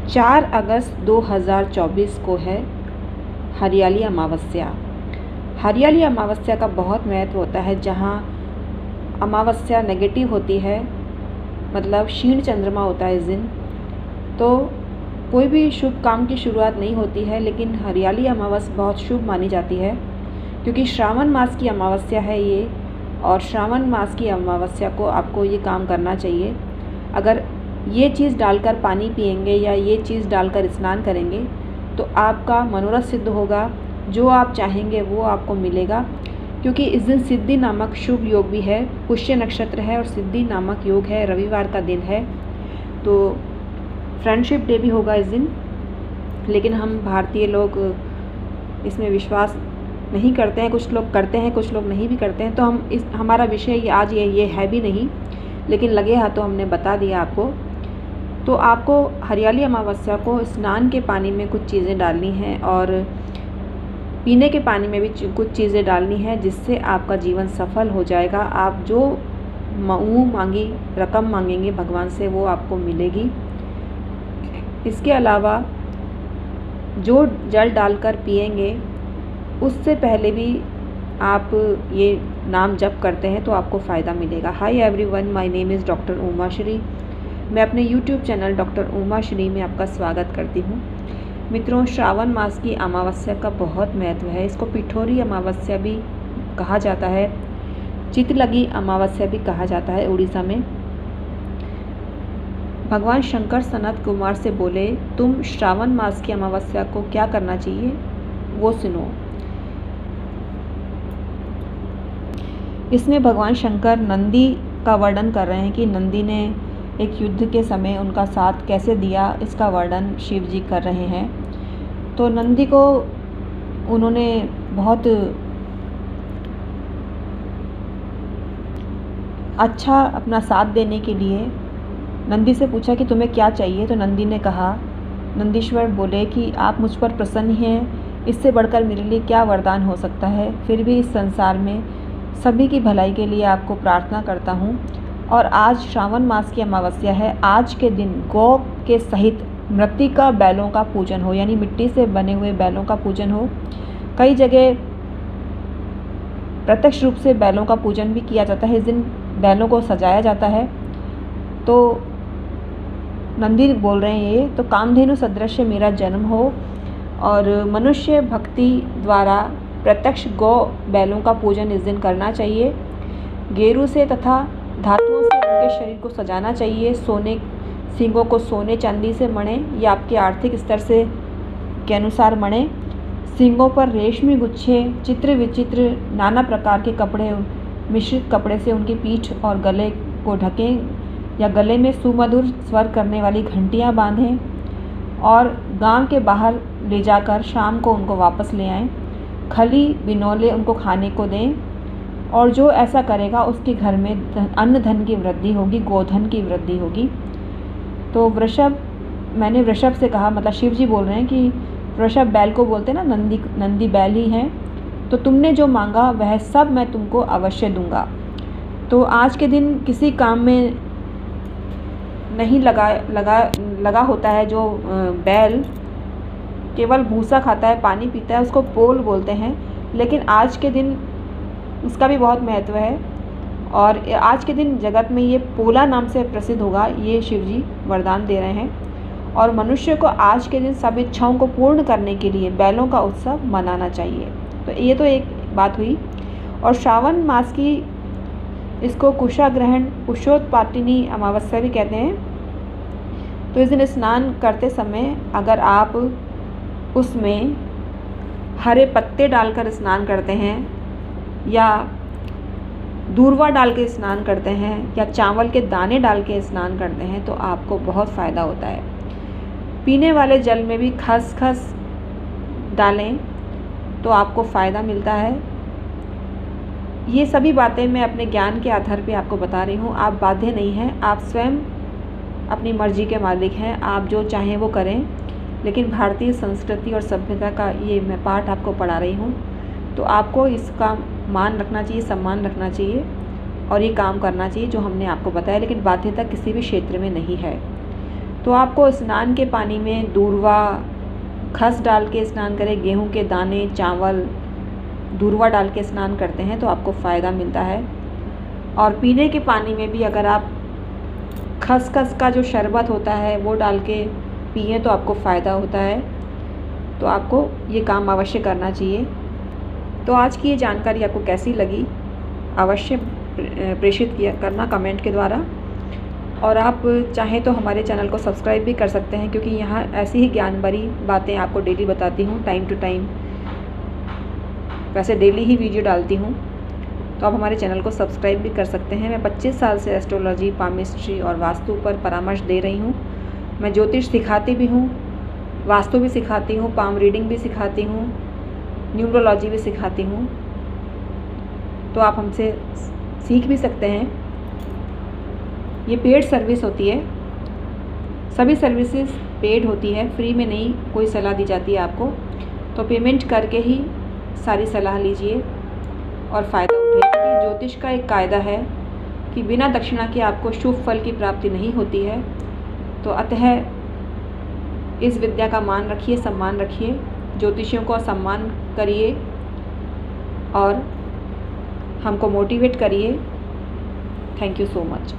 4 अगस्त 2024 को है हरियाली अमावस्या। हरियाली अमावस्या का बहुत महत्व होता है। जहाँ अमावस्या नेगेटिव होती है, मतलब क्षीण चंद्रमा होता है इस दिन, तो कोई भी शुभ काम की शुरुआत नहीं होती है। लेकिन हरियाली अमावस्या बहुत शुभ मानी जाती है, क्योंकि श्रावण मास की अमावस्या है ये, और श्रावण मास की अमावस्या को आपको ये काम करना चाहिए। अगर ये चीज़ डालकर पानी पिएंगे या ये चीज़ डालकर स्नान करेंगे तो आपका मनोरथ सिद्ध होगा, जो आप चाहेंगे वो आपको मिलेगा। क्योंकि इस दिन सिद्धि नामक शुभ योग भी है, पुष्य नक्षत्र है और सिद्धि नामक योग है, रविवार का दिन है, तो फ्रेंडशिप डे भी होगा इस दिन। लेकिन हम भारतीय लोग इसमें विश्वास नहीं करते हैं, कुछ लोग करते हैं, कुछ लोग नहीं भी करते हैं। तो हमारा विषय आज ये है भी नहीं, लेकिन लगे हाथों हमने बता दिया आपको। तो आपको हरियाली अमावस्या को स्नान के पानी में कुछ चीज़ें डालनी हैं और पीने के पानी में भी कुछ चीज़ें डालनी है, जिससे आपका जीवन सफल हो जाएगा। आप जो मुँह मांगी रकम मांगेंगे भगवान से, वो आपको मिलेगी। इसके अलावा जो जल डालकर पिएंगे उससे पहले भी आप ये नाम जप करते हैं तो आपको फ़ायदा मिलेगा। Hi everyone, my name is doctor Uma Shri. मैं अपने YouTube channel doctor Uma Shri में आपका स्वागत करती हूँ। मित्रों, श्रावण मास की अमावस्या का बहुत महत्व है। इसको पिठोरी अमावस्या भी कहा जाता है, चितलगी अमावस्या भी कहा जाता है उड़ीसा में। भगवान शंकर सनत कुमार से बोले, तुम श्रावण मास की अमावस्या को क्या करना चाहिए वो सुनो। इसमें भगवान शंकर नंदी का वर्णन कर रहे हैं कि नंदी ने एक युद्ध के समय उनका साथ कैसे दिया, इसका वर्णन शिव जी कर रहे हैं। तो नंदी को उन्होंने बहुत अच्छा अपना साथ देने के लिए नंदी से पूछा कि तुम्हें क्या चाहिए। तो नंदी ने कहा, नंदीश्वर बोले कि आप मुझ पर प्रसन्न हैं, इससे बढ़कर मेरे लिए क्या वरदान हो सकता है। फिर भी इस संसार में सभी की भलाई के लिए आपको प्रार्थना करता हूँ। और आज श्रावण मास की अमावस्या है। आज के दिन गौ के सहित मृत्तिका बैलों का पूजन हो, यानी मिट्टी से बने हुए बैलों का पूजन हो। कई जगह प्रत्यक्ष रूप से बैलों का पूजन भी किया जाता है। इस दिन बैलों को सजाया जाता है। तो नंदी बोल रहे हैं ये, तो कामधेनु सदृश मेरा जन्म हो और मनुष्य भक्ति द्वारा प्रत्यक्ष गौ बैलों का पूजन इस दिन करना चाहिए। गेरू से तथा धातुओं से उनके शरीर को सजाना चाहिए। सोने सींगों को सोने चांदी से मणे या आपके आर्थिक स्तर से के अनुसार मणे। सींगों पर रेशमी गुच्छे, चित्र विचित्र नाना प्रकार के कपड़े, मिश्रित कपड़े से उनकी पीठ और गले को ढकें या गले में सुमधुर स्वर करने वाली घंटियाँ बांधें और गांव के बाहर ले जाकर शाम को उनको वापस ले आएं। खली बिनौले उनको खाने को दें, और जो ऐसा करेगा उसके घर में अन्न धन की वृद्धि होगी, गोधन की वृद्धि होगी। तो वृषभ, मैंने वृषभ से कहा, मतलब शिव जी बोल रहे हैं कि वृषभ बैल को बोलते हैं ना, नंदी बैल ही हैं, तो तुमने जो मांगा वह सब मैं तुमको अवश्य दूंगा। तो आज के दिन किसी काम में नहीं लगा होता है। जो बैल केवल भूसा खाता है, पानी पीता है, उसको पोल बोलते हैं। लेकिन आज के दिन उसका भी बहुत महत्व है, और आज के दिन जगत में ये पोला नाम से प्रसिद्ध होगा। ये शिव जी वरदान दे रहे हैं। और मनुष्य को आज के दिन सब इच्छाओं को पूर्ण करने के लिए बैलों का उत्सव मनाना चाहिए। तो ये तो एक बात हुई। और श्रावण मास की इसको कुशाग्रहण, कुशोत्पाटिनी अमावस्या भी कहते हैं। तो इस दिन स्नान करते समय अगर आप उसमें हरे पत्ते डालकर स्नान करते हैं या दूर्वा डाल के स्नान करते हैं या चावल के दाने डाल के स्नान करते हैं तो आपको बहुत फ़ायदा होता है। पीने वाले जल में भी खसखस डालें तो आपको फ़ायदा मिलता है। ये सभी बातें मैं अपने ज्ञान के आधार पे आपको बता रही हूँ। आप बाध्य नहीं हैं, आप स्वयं अपनी मर्जी के मालिक हैं। आप जो चाहें वो करें। लेकिन भारतीय संस्कृति और सभ्यता का ये मैं पाठ आपको पढ़ा रही हूँ, तो आपको इसका मान रखना चाहिए, सम्मान रखना चाहिए और ये काम करना चाहिए जो हमने आपको बताया। लेकिन बाध्यता किसी भी क्षेत्र में नहीं है। तो आपको स्नान के पानी में दूर्वा, खस डाल के स्नान करें, गेहूं के दाने, चावल, दूर्वा डाल के स्नान करते हैं तो आपको फ़ायदा मिलता है। और पीने के पानी में भी अगर आप खसखस का जो शरबत होता है वो डाल के पिएँ तो आपको फ़ायदा होता है। तो आपको ये काम अवश्य करना चाहिए। तो आज की ये जानकारी आपको कैसी लगी अवश्य प्रेषित करना कमेंट के द्वारा। और आप चाहें तो हमारे चैनल को सब्सक्राइब भी कर सकते हैं, क्योंकि यहाँ ऐसी ही ज्ञान भरी बातें आपको डेली बताती हूँ, टाइम टू टाइम। वैसे डेली ही वीडियो डालती हूँ, तो आप हमारे चैनल को सब्सक्राइब भी कर सकते हैं। मैं 25 साल से एस्ट्रोलॉजी, पामिस्ट्री और वास्तु पर परामर्श दे रही हूँ। मैं ज्योतिष सिखाती भी हूँ, वास्तु भी सिखाती हूँ, पाम रीडिंग भी सिखाती हूँ, न्यूमरोलॉजी भी सिखाती हूँ। तो आप हमसे सीख भी सकते हैं। ये पेड सर्विस होती है, सभी सर्विसेज पेड होती है, फ्री में नहीं कोई सलाह दी जाती है आपको। तो पेमेंट करके ही सारी सलाह लीजिए और फ़ायदा उठाइए, क्योंकि ज्योतिष का एक कायदा है कि बिना दक्षिणा के आपको शुभ फल की प्राप्ति नहीं होती है। तो अतः इस विद्या का मान रखिए, सम्मान रखिए, ज्योतिषियों को सम्मान करिए और हमको मोटिवेट करिए। Thank you so much.